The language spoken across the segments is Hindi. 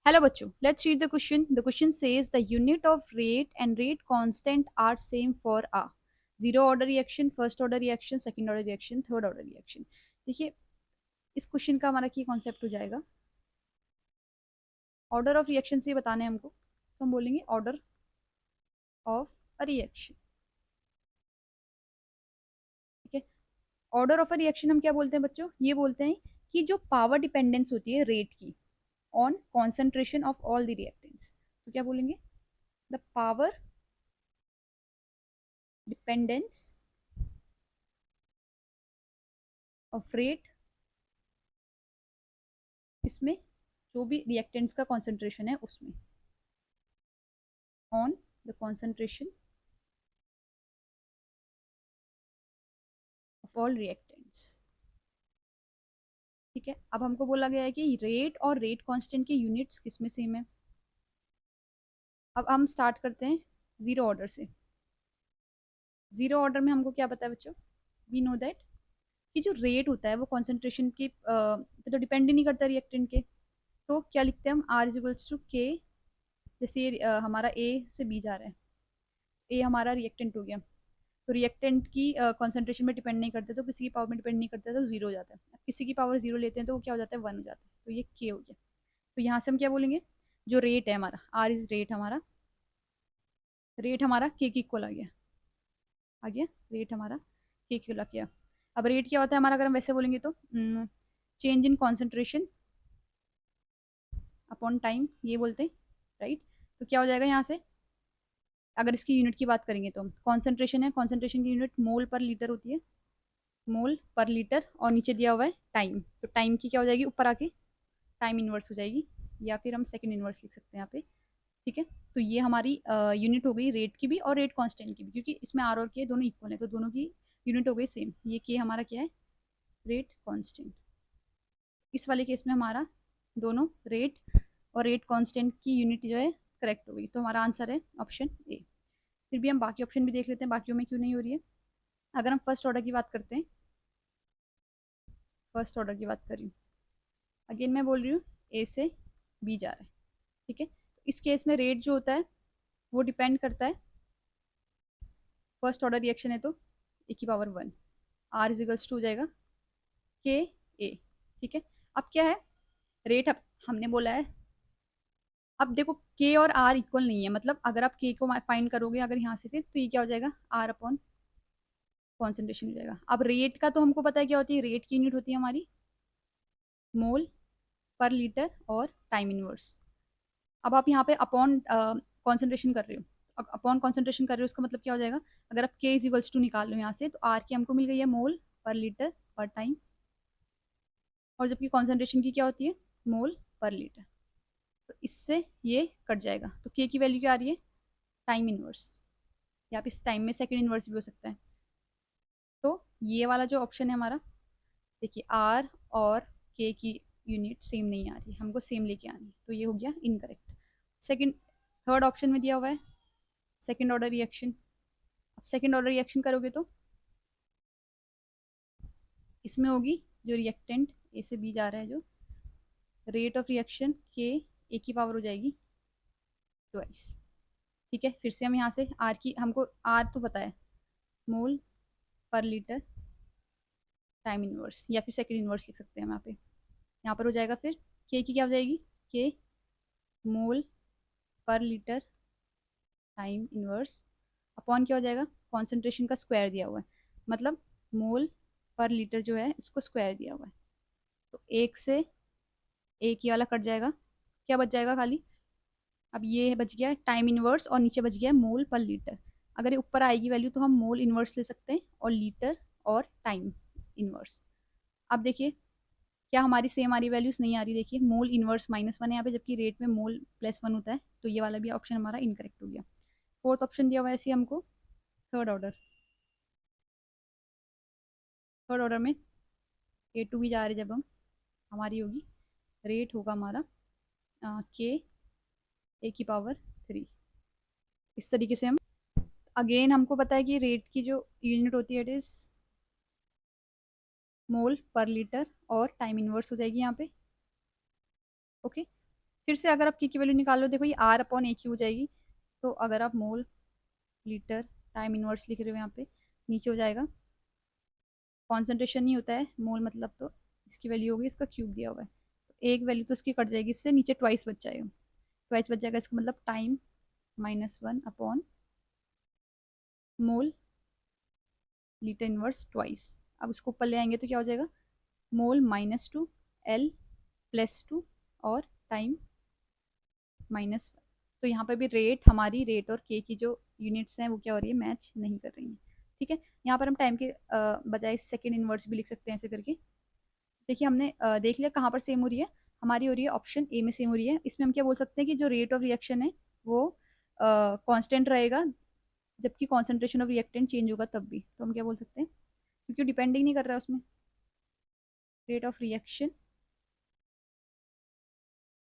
Hello बच्चों, let's read the question. The question says the unit of rate and rate constant are same for a zero order reaction, first order reaction, second order reaction, third order reaction. देखिए इस क्वेश्चन का हमारा की कॉन्सेप्ट हो जाएगा, ऑर्डर ऑफ रिएक्शन से बताना है हमको, तो हम बोलेंगे ऑर्डर ऑफ अ रिएक्शन। ठीक है, ऑर्डर ऑफ अ रिएक्शन हम क्या बोलते हैं बच्चों, ये बोलते हैं कि जो पावर डिपेंडेंस होती है रेट की on concentration of all the reactants, तो क्या बोलेंगे, the power dependence of rate, इसमें जो भी रिएक्टेंट्स का कॉन्सेंट्रेशन है उसमें, on the concentration of all reactants. ठीक है, अब हमको बोला गया है कि रेट और रेट कांस्टेंट के यूनिट्स किस में सेम है। अब हम स्टार्ट करते हैं जीरो ऑर्डर से। जीरो ऑर्डर में हमको क्या पता है बच्चों, वी नो दैट कि जो रेट होता है वो कॉन्सेंट्रेशन के पे तो डिपेंड ही नहीं करता रिएक्टेंट के, तो क्या लिखते हैं हम, आर इज इक्वल्स टू के। जैसे ये हमारा ए से बी जा रहा है, ए हमारा रिएक्टेंट हो गया, तो रिएक्टेंट की कॉन्सेंट्रेशन में डिपेंड नहीं करते, तो किसी की पावर में डिपेंड नहीं करते, तो जीरो हो जाता है। किसी की पावर जीरो लेते हैं तो वो क्या हो जाता है, वन हो जाता है, तो ये के हो गया। तो यहाँ से हम क्या बोलेंगे, जो रेट है हमारा, आर इज रेट, हमारा रेट हमारा के की इक्वल आ गया, रेट हमारा के की इक्वल आ गया। अब रेट क्या होता है हमारा, अगर हम वैसे बोलेंगे तो change in concentration upon time, ये बोलते हैं, राइट। तो क्या हो जाएगा यहाँ से, अगर इसकी यूनिट की बात करेंगे तो कॉन्सेंट्रेशन है, कॉन्सेंट्रेशन की यूनिट मोल पर लीटर होती है, मोल पर लीटर, और नीचे दिया हुआ है टाइम, तो टाइम की क्या हो जाएगी ऊपर आके, टाइम इनवर्स हो जाएगी, या फिर हम सेकंड इनवर्स लिख सकते हैं यहाँ पे। ठीक है, तो ये हमारी यूनिट हो गई रेट की भी और रेट कांस्टेंट की भी, क्योंकि इसमें आर और के दोनों इक्वल है, तो दोनों की यूनिट हो गई सेम। ये के हमारा क्या है, रेट कांस्टेंट। इस वाले केस में हमारा दोनों रेट और रेट कांस्टेंट की यूनिट जो है करेक्ट हो गई, तो हमारा आंसर है ऑप्शन ए। फिर भी हम बाकी ऑप्शन भी देख लेते हैं, बाकियों में क्यों नहीं हो रही है। अगर हम फर्स्ट ऑर्डर की बात करते हैं, फर्स्ट ऑर्डर की बात कर रही हूँ, अगेन मैं बोल रही हूँ ए से बी जा रहा है। ठीक है, इस केस में रेट जो होता है वो डिपेंड करता है, फर्स्ट ऑर्डर रिएक्शन है तो ए की power one, are equals to हो जाएगा के ए। ठीक है, अब क्या है, रेट अब हमने बोला है, अब देखो के और आर इक्वल नहीं है, मतलब अगर आप के को फाइंड करोगे अगर यहाँ से, फिर तो ये क्या हो जाएगा, आर अपॉन कॉन्सेंट्रेशन हो जाएगा। अब रेट का तो हमको पता है क्या होती है, रेट की यूनिट होती है हमारी मोल पर लीटर और टाइम इनवर्स। अब आप यहाँ पे अपॉन कॉन्सेंट्रेशन कर रहे हो, अब अपॉन कॉन्सेंट्रेशन कर रहे हो, उसका मतलब क्या हो जाएगा, अगर आप के इज इक्वल्स टू निकाल लो यहाँ से, तो आर की हमको मिल गई है मोल पर लीटर पर टाइम, और जबकि कॉन्सेंट्रेशन की क्या होती है, मोल पर लीटर, तो इससे ये कट जाएगा, तो के की वैल्यू क्या आ रही है, टाइम इनवर्स, या आप इस टाइम में सेकेंड इनवर्स भी हो सकता है। तो ये वाला जो ऑप्शन है हमारा, देखिए आर और के की यूनिट सेम नहीं आ रही, हमको सेम लेके आनी है, तो ये हो गया इनकरेक्ट। सेकंड, थर्ड ऑप्शन में दिया हुआ है सेकंड ऑर्डर रिएक्शन। अब सेकंड ऑर्डर रिएक्शन करोगे तो इसमें होगी जो रिएक्टेंट ए से बी जा रहा है, जो रेट ऑफ रिएक्शन के ए की पावर हो जाएगी ट्वाइस। ठीक है, फिर से हम यहाँ से आर की, हमको आर तो पता है, मोल पर लीटर टाइम इनवर्स, या फिर सेकंड इनवर्स लिख सकते हैं हम यहाँ पर हो जाएगा। फिर के की क्या हो जाएगी, के मोल पर लीटर टाइम इनवर्स अपॉन क्या हो जाएगा, कॉन्सेंट्रेशन का स्क्वायर दिया हुआ है, मतलब मोल पर लीटर जो है इसको स्क्वायर दिया हुआ है, तो एक से एक ही वाला कट जाएगा, क्या बच जाएगा खाली, अब ये बच गया टाइम इनवर्स और नीचे बच गया मोल पर लीटर। अगर ये ऊपर आएगी वैल्यू तो हम मोल इनवर्स ले सकते हैं और लीटर और टाइम इनवर्स। अब देखिए क्या हमारी सेम आ रही, वैल्यूज नहीं आ रही, देखिए मोल इनवर्स माइनस वन है यहाँ पे, जबकि रेट में मोल प्लस वन होता है, तो ये वाला भी ऑप्शन हमारा इनकरेक्ट हो गया। फोर्थ ऑप्शन दिया हुआ है ऐसे हमको, थर्ड ऑर्डर, थर्ड ऑर्डर में ए टू भी जा रहे, जब हम हमारी होगी रेट होगा हमारा के ए की पावर थ्री। इस तरीके से हम, अगेन हमको पता है कि रेट की जो यूनिट होती है इट इज मोल पर लीटर और टाइम इनवर्स हो जाएगी यहाँ पे। ओके, फिर से अगर आप की वैल्यू निकालो, देखो ये आर अपॉन ए क्यू हो जाएगी। तो अगर आप मोल लीटर टाइम इनवर्स लिख रहे हो यहाँ पे, नीचे हो जाएगा, कॉन्सेंट्रेशन नहीं होता है मोल मतलब, तो इसकी वैल्यू होगी, इसका क्यूब दिया हुआ है, तो एक वैल्यू तो इसकी कट जाएगी, इससे नीचे ट्वाइस बच जाएगा। ट्वाइस बच जाएगा, इसका मतलब time -1 upon mole litre inverse twice. अब उसको ऊपर ले आएंगे तो क्या हो जाएगा, मोल -2 L +2 और टाइम -1। तो यहाँ पर भी रेट, हमारी रेट और के की जो यूनिट्स हैं वो क्या हो रही है, मैच नहीं कर रही हैं। ठीक है, यहाँ पर हम टाइम के बजाय सेकेंड इनवर्स भी लिख सकते हैं ऐसे करके। देखिए हमने देख लिया कहाँ पर सेम हो रही है, हमारी हो रही है ऑप्शन ए में सेम हो रही है। इसमें हम क्या बोल सकते हैं कि जो रेट ऑफ रिएक्शन है वो कांस्टेंट रहेगा, जबकि कॉन्सेंट्रेशन ऑफ रिएक्टेंट चेंज होगा तब भी। तो हम क्या बोल सकते हैं, क्योंकि डिपेंडिंग नहीं कर रहा है उसमें, rate of reaction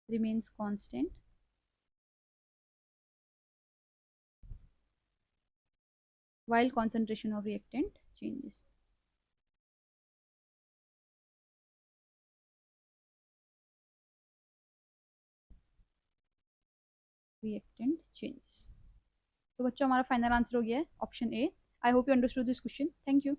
remains constant while concentration of reactant changes. Reactant changes. तो बच्चों हमारा फाइनल आंसर हो गया है option A. I hope you understood this question. Thank you.